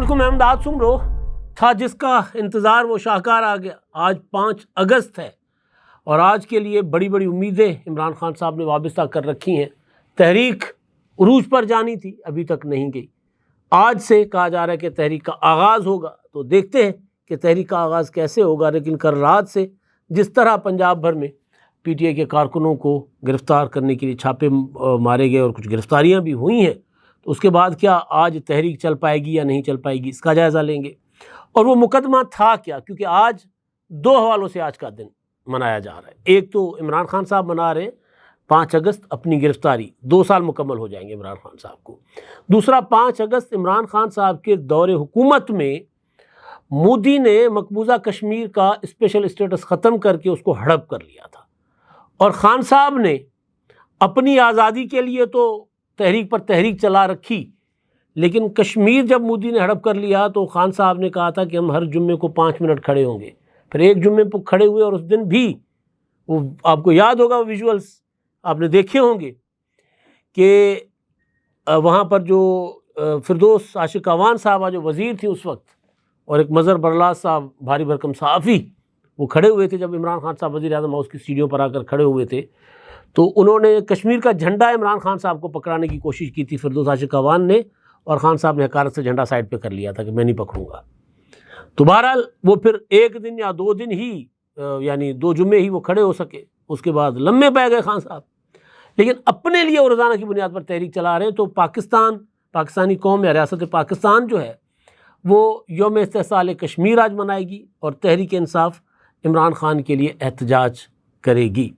علیکم احمداد سمرو تھا جس کا انتظار وہ شاہکار آ گیا. آج 5 اگست ہے اور آج کے لیے بڑی بڑی امیدیں عمران خان صاحب نے وابستہ کر رکھی ہیں. تحریک عروج پر جانی تھی، ابھی تک نہیں گئی. آج سے کہا جا رہا ہے کہ تحریک کا آغاز ہوگا، تو دیکھتے ہیں کہ تحریک کا آغاز کیسے ہوگا. لیکن کل رات سے جس طرح پنجاب بھر میں پی ٹی آئی کے کارکنوں کو گرفتار کرنے کے لیے چھاپے مارے گئے اور کچھ گرفتاریاں بھی ہوئی ہیں، تو اس کے بعد کیا آج تحریک چل پائے گی یا نہیں چل پائے گی، اس کا جائزہ لیں گے. اور وہ مقدمہ تھا کیا، کیونکہ آج 2 حوالوں سے آج کا دن منایا جا رہا ہے. ایک تو عمران خان صاحب منا رہے ہیں 5 اگست اپنی گرفتاری، 2 سال مکمل ہو جائیں گے عمران خان صاحب کو. دوسرا 5 اگست عمران خان صاحب کے دور حکومت میں مودی نے مقبوضہ کشمیر کا اسپیشل اسٹیٹس ختم کر کے اس کو ہڑپ کر لیا تھا، اور خان صاحب نے اپنی آزادی کے لیے تو تحریک پر تحریک چلا رکھی، لیکن کشمیر جب مودی نے ہڑپ کر لیا تو خان صاحب نے کہا تھا کہ ہم ہر جمعے کو 5 منٹ کھڑے ہوں گے. پھر ایک جمعے پر کھڑے ہوئے اور اس دن بھی وہ آپ کو یاد ہوگا، وہ ویژولز آپ نے دیکھے ہوں گے کہ وہاں پر جو فردوس عاشق اعوان صاحبہ جو وزیر تھی اس وقت، اور ایک مظہر برلاس صاحب بھاری بھرکم صحافی، وہ کھڑے ہوئے تھے جب عمران خان صاحب وزیر اعظم ہاؤس کی سیڑھیوں پر آ کر کھڑے ہوئے تھے. تو انہوں نے کشمیر کا جھنڈا عمران خان صاحب کو پکڑانے کی کوشش کی تھی فردوس عاشق اعوان نے، اور خان صاحب نے حقارت سے جھنڈا سائڈ پہ کر لیا تھا کہ میں نہیں پکڑوں گا. تو بہرحال وہ پھر 1 دن یا 2 دن ہی، یعنی 2 جمعے ہی وہ کھڑے ہو سکے، اس کے بعد لمبے پہ گئے خان صاحب. لیکن اپنے لیے وہ روزانہ کی بنیاد پر تحریک چلا رہے ہیں. تو پاکستانی قوم یا ریاست پاکستان جو ہے وہ یوم استحصال کشمیر آج منائے گی، اور تحریک انصاف عمران خان کے لیے احتجاج کرے گی.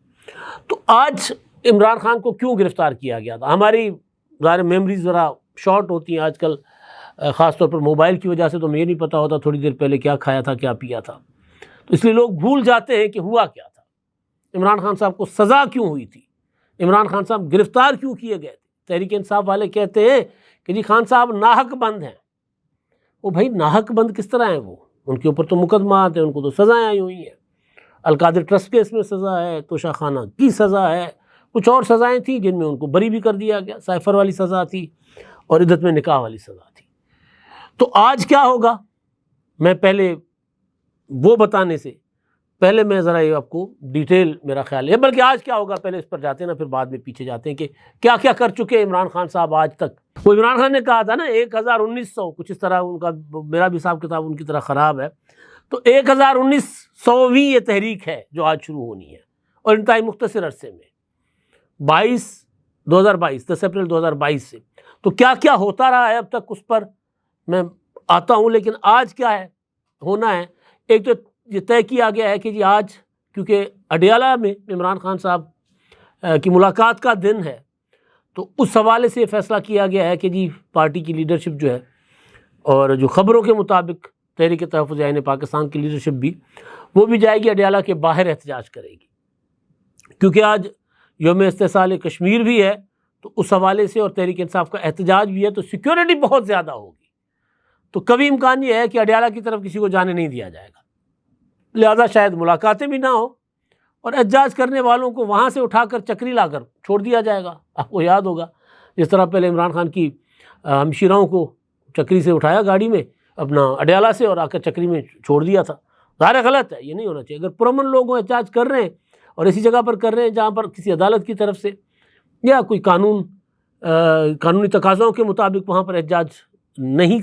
تو آج عمران خان کو کیوں گرفتار کیا گیا تھا؟ ہماری ظاہر میموریز ذرا شارٹ ہوتی ہیں آج کل، خاص طور پر موبائل کی وجہ سے. تو مجھے نہیں پتا ہوتا تھوڑی دیر پہلے کیا کھایا تھا کیا پیا تھا، تو اس لیے لوگ بھول جاتے ہیں کہ ہوا کیا تھا. عمران خان صاحب کو سزا کیوں ہوئی تھی، عمران خان صاحب گرفتار کیوں کیے گئے تھے. تحریک انصاف والے کہتے ہیں کہ جی خان صاحب ناحق بند ہیں. وہ بھائی ناحق بند کس طرح ہیں؟ وہ ان کے اوپر تو مقدمات ہیں، ان کو تو سزائیں آئی ہوئی ہیں. القادر ٹرسٹ کیس میں سزا ہے، توشہ خانہ کی سزا ہے، کچھ اور سزائیں تھیں جن میں ان کو بری بھی کر دیا گیا. سائفر والی سزا تھی اور عدت میں نکاح والی سزا تھی. تو آج کیا ہوگا، میں پہلے وہ بتانے سے پہلے میں ذرا یہ آپ کو ڈیٹیل میرا خیال ہے، بلکہ آج کیا ہوگا پہلے اس پر جاتے ہیں نا، پھر بعد میں پیچھے جاتے ہیں کہ کیا کیا کر چکے عمران خان صاحب آج تک. وہ عمران خان نے کہا تھا نا 1900 کچھ اس طرح، ان کا میرا بھی حساب کتاب ان کی طرح خراب ہے، تو 1900ویں یہ تحریک ہے جو آج شروع ہونی ہے، اور انتہائی مختصر عرصے میں 10 اپریل 2022 سے. تو کیا کیا ہوتا رہا ہے اب تک اس پر میں آتا ہوں. لیکن آج کیا ہے ہونا ہے، ایک تو یہ طے کیا گیا ہے کہ جی آج کیونکہ اڈیالہ میں عمران خان صاحب کی ملاقات کا دن ہے، تو اس حوالے سے یہ فیصلہ کیا گیا ہے کہ جی پارٹی کی لیڈرشپ جو ہے، اور جو خبروں کے مطابق تحریک تحفظ آئین پاکستان کی لیڈرشپ بھی، وہ بھی جائے گی اڈیالہ کے باہر احتجاج کرے گی. کیونکہ آج یوم استحصال کشمیر بھی ہے، تو اس حوالے سے اور تحریک انصاف کا احتجاج بھی ہے، تو سیکیورٹی بہت زیادہ ہوگی. تو کبھی امکان یہ ہے کہ اڈیالہ کی طرف کسی کو جانے نہیں دیا جائے گا، لہذا شاید ملاقاتیں بھی نہ ہوں، اور احتجاج کرنے والوں کو وہاں سے اٹھا کر چکری لا کر چھوڑ دیا جائے گا. آپ کو یاد ہوگا جس طرح پہلے عمران خان کی ہمشیراؤں کو چکری سے اٹھایا گاڑی میں اپنا اڈیالہ سے، اور آ کر چکری میں چھوڑ دیا تھا. ظاہر غلط ہے، یہ نہیں ہونا چاہیے. اگر پرامن لوگ احتجاج کر رہے ہیں اور ایسی جگہ پر کر رہے ہیں جہاں پر کسی عدالت کی طرف سے یا کوئی قانونی تقاضوں کے مطابق وہاں پر احتجاج نہیں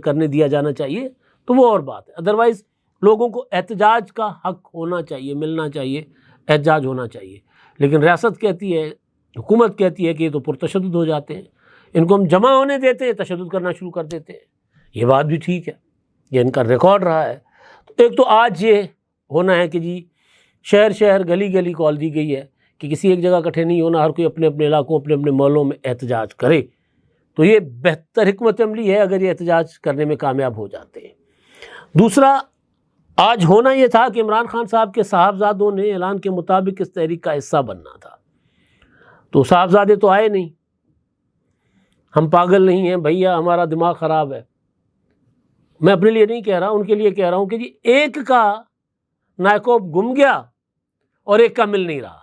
کرنے دیا جانا چاہیے، تو وہ اور بات ہے. ادروائز لوگوں کو احتجاج کا حق ہونا چاہیے، ملنا چاہیے، احتجاج ہونا چاہیے. لیکن ریاست کہتی ہے، حکومت کہتی ہے کہ یہ تو پرتشدد ہو جاتے ہیں، ان کو ہم جمع ہونے دیتے ہیں، تشدد کرنا شروع کر دیتے ہیں. یہ بات بھی ٹھیک ہے، یہ ان کا ریکارڈ رہا ہے. تو ایک تو آج یہ ہونا ہے کہ جی شہر گلی گلی کال دی گئی ہے کہ کسی ایک جگہ اکٹھے نہیں ہونا، ہر کوئی اپنے اپنے علاقوں اپنے اپنے محلوں میں احتجاج کرے. تو یہ بہتر حکمت عملی ہے اگر یہ احتجاج کرنے میں کامیاب ہو جاتے ہیں. دوسرا آج ہونا یہ تھا کہ عمران خان صاحب کے صاحبزادوں نے اعلان کے مطابق اس تحریک کا حصہ بننا تھا. تو صاحبزادے تو آئے نہیں. ہم پاگل نہیں ہیں بھیا، ہمارا دماغ خراب ہے. میں اپنے لیے نہیں کہہ رہا، ان کے لیے کہہ رہا ہوں کہ جی ایک کا نائکوب گم گیا اور ایک کا مل نہیں رہا.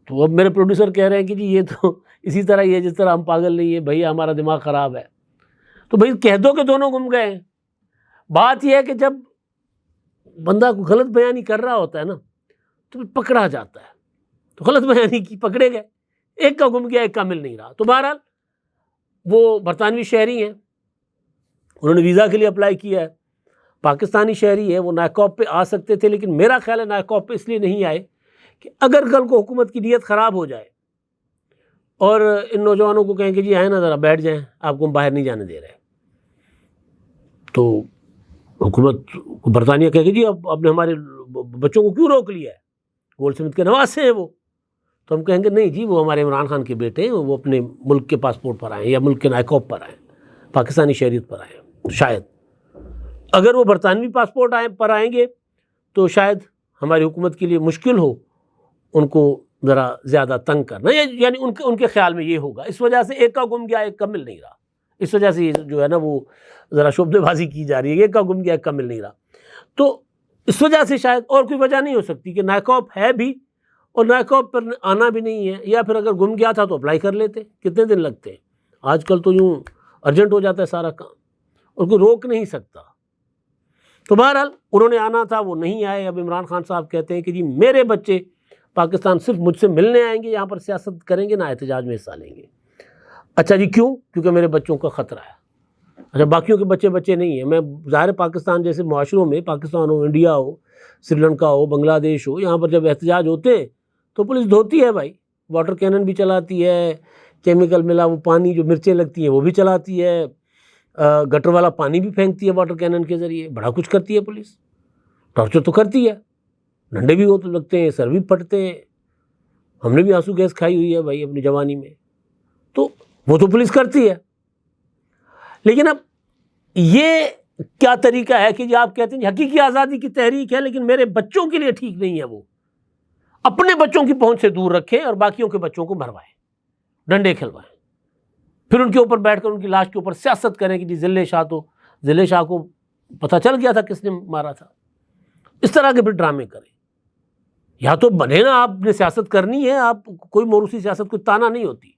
تو اب میرے پروڈیوسر کہہ رہے ہیں کہ جی یہ تو اسی طرح یہ جس طرح ہم پاگل نہیں ہیں بھیا، ہمارا دماغ خراب ہے. تو بھائی کہہ دو کہ دونوں گم گئے ہیں۔ بات یہ ہے کہ جب بندہ کو غلط بیانی کر رہا ہوتا ہے نا تو پھر پکڑا جاتا ہے، تو غلط بیانی کی، پکڑے گئے، ایک کا گم گیا ایک کا مل نہیں رہا۔ تو بہرحال وہ برطانوی شہری ہیں، انہوں نے ویزا کے لیے اپلائی کیا ہے، پاکستانی شہری ہے، وہ نائکوب پہ آ سکتے تھے، لیکن میرا خیال ہے نائکوب پہ اس لیے نہیں آئے کہ اگر کل کو حکومت کی نیت خراب ہو جائے اور ان نوجوانوں کو کہیں کہ جی آئیں نا ذرا بیٹھ جائیں، آپ کو ہم باہر نہیں جانے دے رہے، تو حکومت برطانیہ کہے کہ جی اب نے ہمارے بچوں کو کیوں روک لیا ہے، گولڈ سمتھ کے نواسے ہیں وہ، تو ہم کہیں گے نہیں جی وہ ہمارے عمران خان کے بیٹے ہیں، وہ اپنے ملک کے پاسپورٹ پر آئیں یا ملک کے نائکوب پر آئیں، پاکستانی شہریت پر آئیں۔ شاید اگر وہ برطانوی پاسپورٹ پر آئیں گے تو شاید ہماری حکومت کے لیے مشکل ہو ان کو ذرا زیادہ تنگ کرنا، یعنی ان کے خیال میں یہ ہوگا۔ اس وجہ سے ایک کا گم گیا ایک کا مل نہیں رہا، اس وجہ سے جو ہے نا وہ ذرا شعبدے بازی کی جا رہی ہے، ایک کا گم گیا ایک کا مل نہیں رہا۔ تو اس وجہ سے شاید اور کوئی وجہ نہیں ہو سکتی کہ نائکوب ہے بھی اور نائکوب پر آنا بھی نہیں ہے، یا پھر اگر گم گیا تھا تو اپلائی کر لیتے، کتنے دن لگتے ہیں، آج کل تو یوں ارجنٹ ہو جاتا ہے سارا کام اور کوئی روک نہیں سکتا۔ تو بہرحال انہوں نے آنا تھا، وہ نہیں آئے۔ اب عمران خان صاحب کہتے ہیں کہ جی میرے بچے پاکستان صرف مجھ سے ملنے آئیں گے، یہاں پر سیاست کریں گے، نہ احتجاج میں حصہ لیں گے۔ اچھا جی کیوں؟ کیونکہ میرے بچوں کا خطرہ ہے۔ اچھا باقیوں کے بچے نہیں ہیں، میں ظاہر پاکستان جیسے معاشروں میں، پاکستان ہو، انڈیا ہو، سری لنکا ہو، بنگلہ دیش ہو، یہاں پر جب احتجاج ہوتے ہیں تو پولیس دھوتی ہے بھائی، واٹر کینن بھی چلاتی ہے، کیمیکل ملا وہ پانی جو مرچیں لگتی ہیں وہ بھی چلاتی ہے، گٹر والا پانی بھی پھینکتی ہے واٹر کینن کے ذریعے، بڑا کچھ کرتی ہے پولیس، ٹارچر تو کرتی ہے، ڈنڈے بھی وہ تو لگتے ہیں، سر بھی پھٹتے ہیں، ہم نے بھی آنسو گیس کھائی ہوئی ہے بھائی اپنی جوانی میں، تو وہ تو پولیس کرتی ہے۔ لیکن اب یہ کیا طریقہ ہے کہ جی آپ کہتے ہیں جی حقیقی آزادی کی تحریک ہے لیکن میرے بچوں کے لیے ٹھیک نہیں ہے، وہ اپنے بچوں کی پہنچ سے دور رکھیں اور باقیوں کے بچوں کو مروائیں، ڈنڈے کھلوائیں، پھر ان کے اوپر بیٹھ کر ان کی لاش کے اوپر سیاست کریں کہ جی ذلِ شاہ کو پتہ چل گیا تھا کس نے مارا تھا۔ اس طرح کے پھر ڈرامے کریں، یا تو بنے نا، آپ نے سیاست کرنی ہے، آپ کوئی موروثی سیاست کوئی تانا نہیں ہوتی۔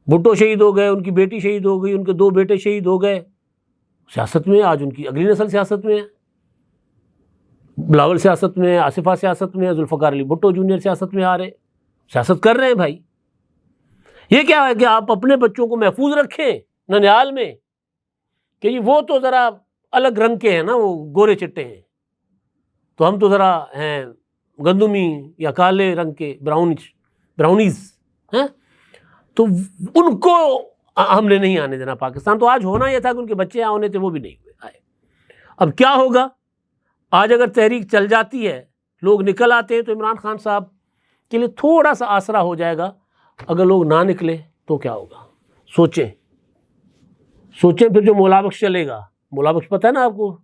بھٹو شہید ہو گئے، ان کی بیٹی شہید ہو گئی، ان کے 2 بیٹے شہید ہو گئے سیاست میں، آج ان کی اگلی نسل سیاست میں ہے، بلاول سیاست میں ہے، آصفہ سیاست میں ہے، ذوالفقار علی بھٹو جونیئر سیاست میں آ رہے ہیں، سیاست کر رہے ہیں بھائی۔ یہ کیا ہے کہ آپ اپنے بچوں کو محفوظ رکھیں ننیال میں کہ یہ وہ تو ذرا الگ رنگ کے ہیں نا، وہ گورے چٹے ہیں، تو ہم تو ذرا ہیں گندمی یا کالے رنگ کے براؤنیز ہیں، تو ان کو ہم نے نہیں آنے دینا پاکستان۔ تو آج ہونا یہ تھا کہ ان کے بچے آنے تھے، وہ بھی نہیں آئے۔ اب کیا ہوگا؟ آج اگر تحریک چل جاتی ہے، لوگ نکل آتے ہیں، تو عمران خان صاحب کے لیے تھوڑا سا آسرا ہو جائے گا۔ اگر لوگ نہ نکلے تو کیا ہوگا؟ سوچیں پھر جو مولا بخش چلے گا، مولا بخش پتہ ہے نا آپ کو،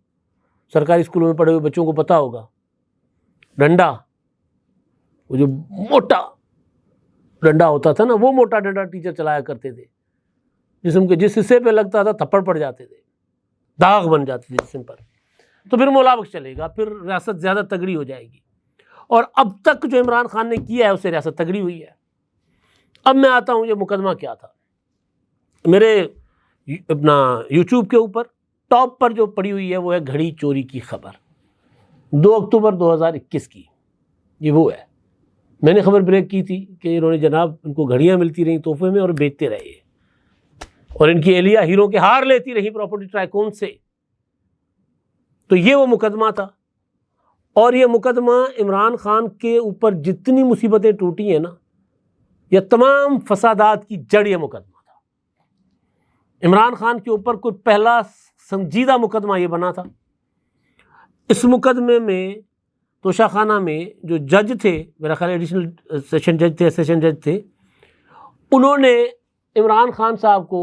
سرکاری اسکولوں میں پڑھے ہوئے بچوں کو پتہ ہوگا، ڈنڈا، وہ جو موٹا ڈنڈا ہوتا تھا نا، وہ موٹا ڈنڈا ٹیچر چلایا کرتے تھے، جسم کے جس حصے پہ لگتا تھا تھپڑ پڑ جاتے تھے، داغ بن جاتے تھے جسم پر۔ تو پھر مولا بخش چلے گا، پھر ریاست زیادہ تگڑی ہو جائے گی، اور اب تک جو عمران خان نے کیا ہے اس سے ریاست تگڑی ہوئی ہے۔ اب میں آتا ہوں یہ مقدمہ کیا تھا۔ میرے اپنا یوٹیوب کے اوپر ٹاپ پر جو پڑی ہوئی ہے وہ ہے گھڑی چوری کی خبر، 2 اکتوبر 2021 کی، یہ وہ ہے۔ میں نے خبر بریک کی تھی کہ انہوں نے جناب ان کو گھڑیاں ملتی رہیں تحفے میں اور بیچتے رہے، اور ان کی اہلیہ ہیروں کے ہار لیتی رہی پراپرٹی ٹرائیکون سے۔ تو یہ وہ مقدمہ تھا، اور یہ مقدمہ عمران خان کے اوپر جتنی مصیبتیں ٹوٹی ہیں نا، یہ تمام فسادات کی جڑ یہ مقدمہ تھا۔ عمران خان کے اوپر کوئی پہلا سنجیدہ مقدمہ یہ بنا تھا۔ اس مقدمے میں توشہ خانہ میں جو جج تھے، میرا خیال ایڈیشنل سیشن جج تھے، انہوں نے عمران خان صاحب کو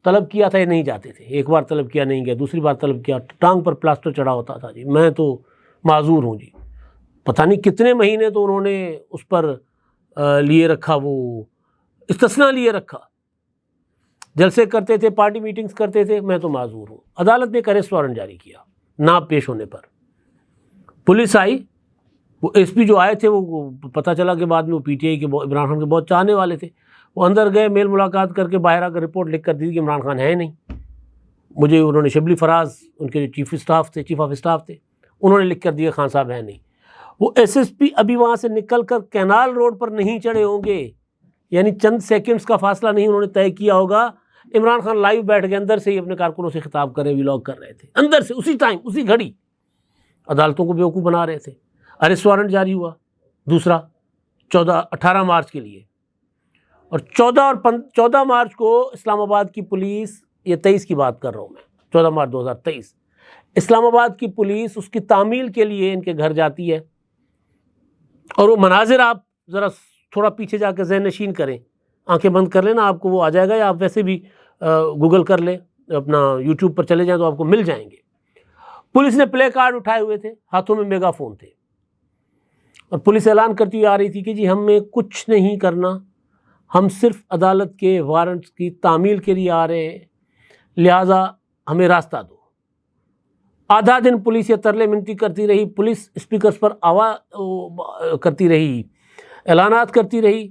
طلب کیا تھا، یہ نہیں جاتے تھے، ایک بار طلب کیا نہیں گیا، دوسری بار طلب کیا، ٹانگ پر پلاسٹر چڑھا ہوتا تھا، جی میں تو معذور ہوں جی، پتہ نہیں کتنے مہینے تو انہوں نے اس پر لیے رکھا، وہ استثناء لیے رکھا، جلسے کرتے تھے، پارٹی میٹنگز کرتے تھے، میں تو معذور ہوں۔ عدالت نے ایک اریسٹ وارنٹ جاری کیا نا پیش ہونے پر، پولیس آئی، وہ ایس پی جو آئے تھے وہ پتہ چلا کہ بعد میں وہ پی ٹی آئی کے عمران خان کے بہت چاہنے والے تھے، وہ اندر گئے، میل ملاقات کر کے باہر آ کر رپورٹ لکھ کر دی کہ عمران خان ہے نہیں. مجھے انہوں نے شبلی فراز، ان کے جو چیف آف اسٹاف تھے، انہوں نے لکھ کر دیا خان صاحب ہے نہیں. وہ ایس ایس پی ابھی وہاں سے نکل کر کینال روڈ پر نہیں چڑھے ہوں گے، یعنی چند سیکنڈز کا فاصلہ نہیں انہوں نے طے کیا ہوگا. عمران خان لائیو بیٹھ کے اندر سے ہی اپنے کارکنوں سے خطاب کر رہے، ویلاگ کر رہے تھے اندر سے، اسی ٹائم اسی گھڑی. عدالتوں کو بیوقوف بنا رہے تھے. ارسٹ وارنٹ جاری ہوا دوسرا 18 مارچ کے لیے، اور 14 مارچ کو اسلام آباد کی پولیس، یہ 23 کی بات کر رہا ہوں میں، 14 مارچ 2023، اسلام آباد کی پولیس اس کی تعمیل کے لیے ان کے گھر جاتی ہے. اور وہ مناظر آپ ذرا تھوڑا پیچھے جا کے ذہن نشین کریں، آنکھیں بند کر لیں نا، آپ کو وہ آ جائے گا، یا آپ ویسے بھی گوگل کر لیں، اپنا یوٹیوب پر چلے جائیں تو آپ کو مل جائیں گے. پولیس نے پلے کارڈ اٹھائے ہوئے تھے، ہاتھوں میں میگا فون تھے، اور پولیس اعلان کرتی ہوئی آ رہی تھی کہ جی ہمیں کچھ نہیں کرنا، ہم صرف عدالت کے وارنٹس کی تعمیل کے لیے آ رہے ہیں، لہٰذا ہمیں راستہ دو. آدھا دن پولیس یہ ترلے منتی کرتی رہی، پولیس اسپیکرز پر آواز کرتی رہی، اعلانات کرتی رہی،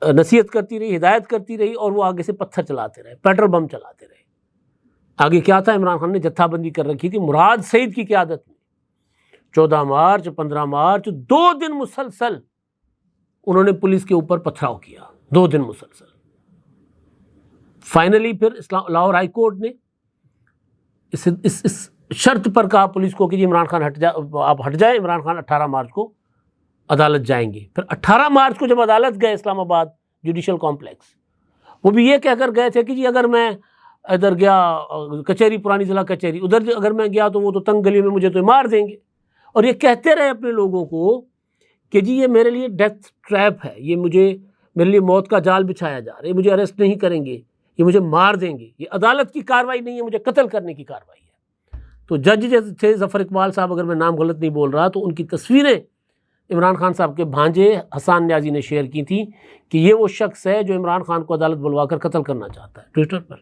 نصیحت کرتی رہی، ہدایت کرتی رہی، اور وہ آگے سے پتھر چلاتے رہے، پیٹرول بم چلاتے رہے. آگے کیا تھا، عمران خان نے جتھا بندی کر رکھی تھی مراد سعید کی قیادت میں. 14 مارچ 15 مارچ 2 دن مسلسل انہوں نے پولیس کے اوپر پتھراؤ کیا، 2 دن مسلسل. فائنلی پھر لاہور ہائی کورٹ نے اس شرط پر کہا پولیس کو کہ جی عمران خان آپ ہٹ جائیں. عمران خان 18 مارچ کو عدالت جائیں گے. پھر 18 مارچ کو جب عدالت گئے اسلام آباد جوڈیشل کمپلیکس، وہ بھی یہ کہہ کر گئے تھے کہ جی اگر میں ادھر گیا کچہری، پرانی ضلع کچہری، ادھر اگر میں گیا تو وہ تو تنگ گلی میں مجھے تو مار دیں گے. اور یہ کہتے رہے اپنے لوگوں کو کہ جی یہ میرے لیے ڈیتھ ٹریپ ہے، یہ میرے لیے موت کا جال بچھایا جا رہا ہے، یہ مجھے اریسٹ نہیں کریں گے، یہ مجھے مار دیں گے، یہ عدالت کی کارروائی نہیں ہے، مجھے قتل کرنے کی کارروائی ہے. تو جج تھے ظفر اقبال صاحب، اگر میں نام غلط نہیں بول رہا، تو ان کی تصویریں عمران خان صاحب کے بھانجے حسان نیازی نے شیئر کی تھیں کہ یہ وہ شخص ہے جو عمران خان کو عدالت بلوا کر قتل کرنا چاہتا ہے، ٹویٹر پر.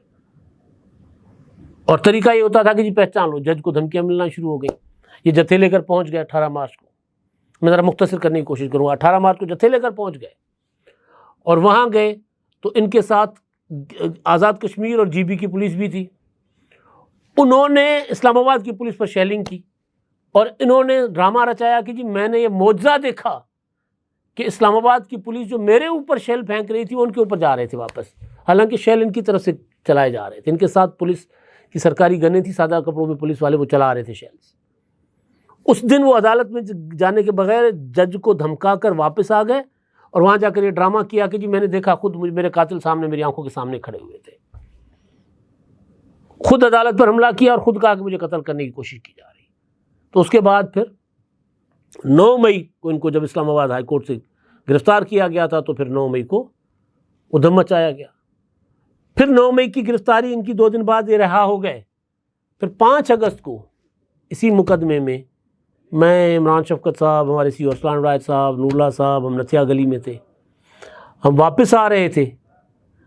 اور طریقہ یہ ہوتا تھا کہ جی پہچان لو، جج کو دھمکیاں ملنا شروع ہو گئی. یہ جتھے لے کر پہنچ گئے 18 مارچ کو، میں ذرا مختصر کرنے کی کوشش کروں گا. 18 مارچ کو جتھے لے کر پہنچ گئے، اور وہاں گئے تو ان کے ساتھ آزاد کشمیر اور جی بی کی پولیس بھی تھی. انہوں نے اسلام آباد کی پولیس پر شیلنگ کی، اور انہوں نے ڈرامہ رچایا کہ جی میں نے یہ معجزہ دیکھا کہ اسلام آباد کی پولیس جو میرے اوپر شیل پھینک رہی تھی وہ ان کے اوپر جا رہے تھے واپس، حالانکہ شیل ان کی طرف سے چلائے جا رہے تھے. ان کے ساتھ پولیس کی سرکاری گنیں تھی، سادہ کپڑوں میں پولیس والے وہ چلا رہے تھے شیلز. اس دن وہ عدالت میں جانے کے بغیر جج کو دھمکا کر واپس آ گئے، اور وہاں جا کر یہ ڈرامہ کیا کہ جی میں نے دیکھا، خود میرے قاتل سامنے میری آنکھوں کے سامنے کھڑے ہوئے تھے. خود عدالت پر حملہ کیا اور خود کہا کہ مجھے قتل کرنے کی کوشش کی جا رہی. تو اس کے بعد پھر 9 مئی کو ان کو جب اسلام آباد ہائی کورٹ سے گرفتار کیا گیا تھا، تو پھر 9 مئی کو ادھم مچایا گیا. پھر 9 مئی کی گرفتاری ان کی 2 دن بعد یہ رہا ہو گئے. پھر 5 اگست کو اسی مقدمے میں میں، عمران شفقت صاحب، ہمارے سی ارسلان رائد صاحب، نور اللہ صاحب، ہم نتھیا گلی میں تھے. ہم واپس آ رہے تھے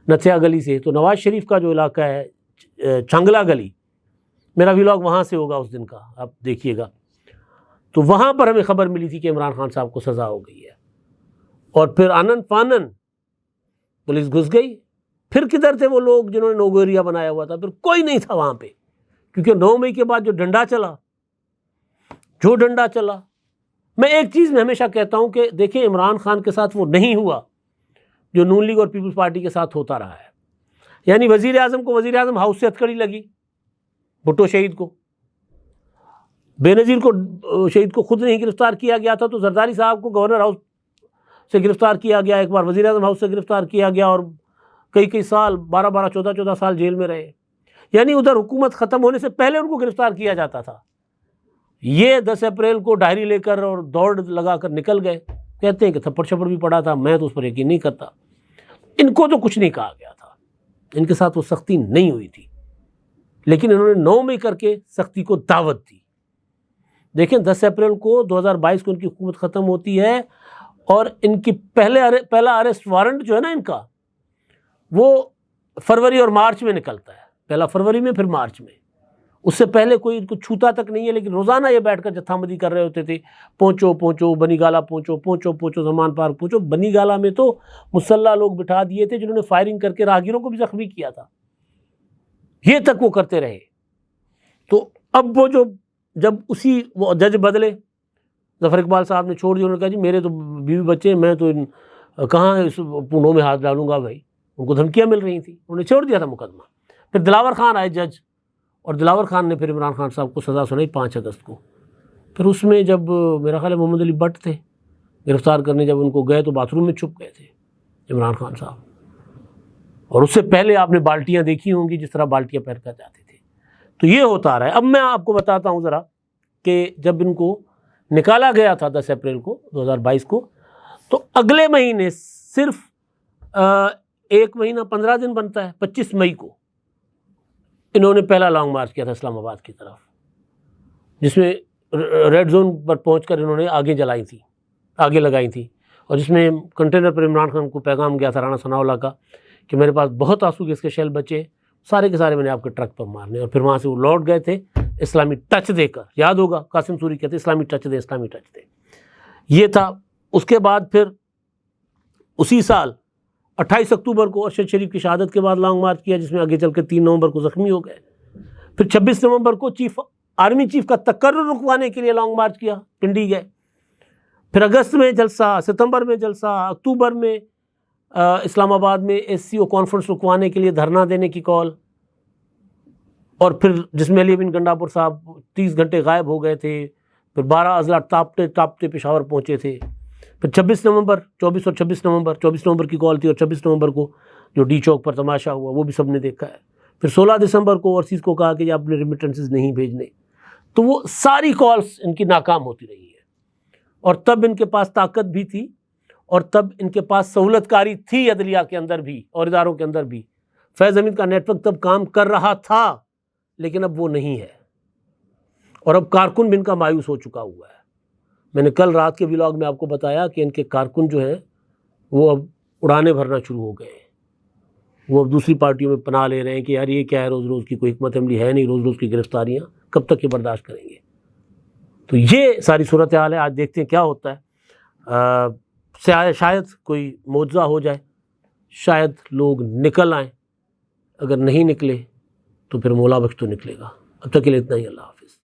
نتھیا گلی سے، تو نواز شریف کا جو علاقہ ہے چھنگلا گلی، میرا ویلاگ وہاں سے ہوگا اس دن کا، آپ دیکھیے گا. تو وہاں پر ہمیں خبر ملی تھی کہ عمران خان صاحب کو سزا ہو گئی ہے. اور پھر آنن فانن پولیس گھس گئی. پھر کدھر تھے وہ لوگ جنہوں نے نوگوریا بنایا ہوا تھا؟ پھر کوئی نہیں تھا وہاں پہ، کیونکہ 9 مئی کے بعد جو ڈنڈا چلا. میں ایک چیز میں ہمیشہ کہتا ہوں کہ دیکھیں، عمران خان کے ساتھ وہ نہیں ہوا جو نون لیگ اور پیپلز پارٹی کے ساتھ ہوتا رہا ہے. یعنی وزیر اعظم کو وزیر اعظم ہاؤس سے ہتھکڑی لگی، بھٹو شہید کو، بے نظیر کو شہید کو خود نہیں گرفتار کیا گیا تھا، تو زرداری صاحب کو گورنر ہاؤس سے گرفتار کیا گیا، ایک بار وزیر اعظم ہاؤس سے گرفتار کیا گیا، اور کئی سال 12 14 سال جیل میں رہے. یعنی ادھر حکومت ختم ہونے سے پہلے ان کو گرفتار کیا جاتا تھا. یہ 10 اپریل کو ڈائری لے کر اور دوڑ لگا کر نکل گئے. کہتے ہیں کہ تھپڑ چھپڑ بھی پڑا تھا، میں تو اس پر یقین نہیں کرتا. ان کو تو کچھ نہیں کہا گیا تھا، ان کے ساتھ وہ سختی نہیں ہوئی تھی، لیکن انہوں نے 9 مئی کر کے سختی کو دعوت دی. دیکھیں 10 اپریل کو 2022 کو ان کی حکومت ختم ہوتی ہے، اور ان کی پہلا اریسٹ وارنٹ جو ہے نا ان کا، وہ فروری اور مارچ میں نکلتا ہے. پہلا فروری میں، پھر مارچ میں. اس سے پہلے کوئی ان کو چھوتا تک نہیں ہے، لیکن روزانہ یہ بیٹھ کر جتھا مندی کر رہے ہوتے تھے، پہنچو بنی گالا پہنچو زمان پارک پہنچو۔ بنی گالا میں تو مسلح لوگ بٹھا دیے تھے جنہوں نے فائرنگ کر کے راہگیروں کو بھی زخمی کیا تھا، یہ تک وہ کرتے رہے۔ تو اب وہ جب وہ جج بدلے، ظفر اقبال صاحب نے چھوڑ دیا، انہوں نے کہا جی میرے تو بیوی بچے ہیں، میں تو کہاں اس پونوں میں ہاتھ ڈالوں گا بھائی، ان کو دھمکیاں مل رہی تھیں، انہوں نے چھوڑ دیا تھا مقدمہ۔ پھر دلاور خان آئے جج، اور دلاور خان نے پھر عمران خان صاحب کو سزا سنائی 5 اگست کو۔ پھر اس میں جب میرا خیال ہے محمد علی بٹ تھے گرفتار کرنے، جب ان کو گئے تو باتھ روم میں چھپ گئے تھے عمران خان صاحب، اور اس سے پہلے آپ نے بالٹیاں دیکھی ہوں گی جس طرح بالٹیاں پہن کر جاتے تھے۔ تو یہ ہوتا آ رہا ہے۔ اب میں آپ کو بتاتا ہوں ذرا کہ جب ان کو نکالا گیا تھا 10 اپریل کو 2022 کو، تو اگلے مہینے صرف 1 مہینہ 15 دن بنتا ہے، 25 مئی کو انہوں نے پہلا لانگ مارچ کیا تھا اسلام آباد کی طرف، جس میں ریڈ زون پر پہنچ کر انہوں نے آگے لگائی تھی، اور جس میں کنٹینر پر عمران خان کو پیغام گیا تھا رانا ثناء اللہ کا کہ میرے پاس بہت آنسو گیس کے شیل بچے، سارے کے سارے میں نے آپ کے ٹرک پر مارنے۔ اور پھر وہاں سے وہ لوٹ گئے تھے اسلامی ٹچ دے کر، یاد ہوگا قاسم سوری کہتے اسلامی ٹچ دے، یہ تھا۔ اس کے بعد پھر اسی سال 28 اکتوبر کو ارشد شریف کی شہادت کے بعد لانگ مارچ کیا، جس میں آگے چل کے 3 نومبر کو زخمی ہو گئے۔ پھر 26 نومبر کو آرمی چیف کا تقرر رکوانے کے لیے لانگ مارچ کیا، پنڈی گئے۔ پھر اگست میں جلسہ، ستمبر میں جلسہ، اکتوبر میں اسلام آباد میں SCO کانفرنس رکوانے کے لیے دھرنا دینے کی کال، اور پھر جس میں علی امین گنڈاپور صاحب 30 گھنٹے غائب ہو گئے تھے۔ پھر 12 اضلاع ٹاپتے پشاور پہنچے تھے۔ پھر 24 نومبر 24 نومبر کی کال تھی، اور 26 نومبر کو جو ڈی چوک پر تماشا ہوا وہ بھی سب نے دیکھا ہے۔ پھر 16 دسمبر کو اوورسیز کو کہا کہ یہ اپنے ریمیٹنسز نہیں بھیجنے، تو وہ ساری کالز ان کی ناکام ہوتی رہی ہے۔ اور تب ان کے پاس طاقت بھی تھی، اور تب ان کے پاس سہولت کاری تھی عدلیہ کے اندر بھی اور اداروں کے اندر بھی۔ فیض حمید کا نیٹ ورک تب کام کر رہا تھا، لیکن اب وہ نہیں ہے، اور اب کارکن بھی ان کا مایوس ہو چکا ہوا ہے۔ میں نے کل رات کے ولاگ میں آپ کو بتایا کہ ان کے کارکن جو ہیں وہ اب اڑانے بھرنا شروع ہو گئے ہیں، وہ اب دوسری پارٹیوں میں پناہ لے رہے ہیں کہ یار یہ کیا ہے، روز کی کوئی حکمت عملی ہے نہیں، روز کی گرفتاریاں کب تک یہ برداشت کریں گے۔ تو یہ ساری صورتحال ہے۔ آج دیکھتے ہیں کیا ہوتا ہے، شاید کوئی معجزہ ہو جائے، شاید لوگ نکل آئیں، اگر نہیں نکلے تو پھر مولا بخش تو نکلے گا۔ اب تک کے لیے اتنا ہی، اللہ حافظ۔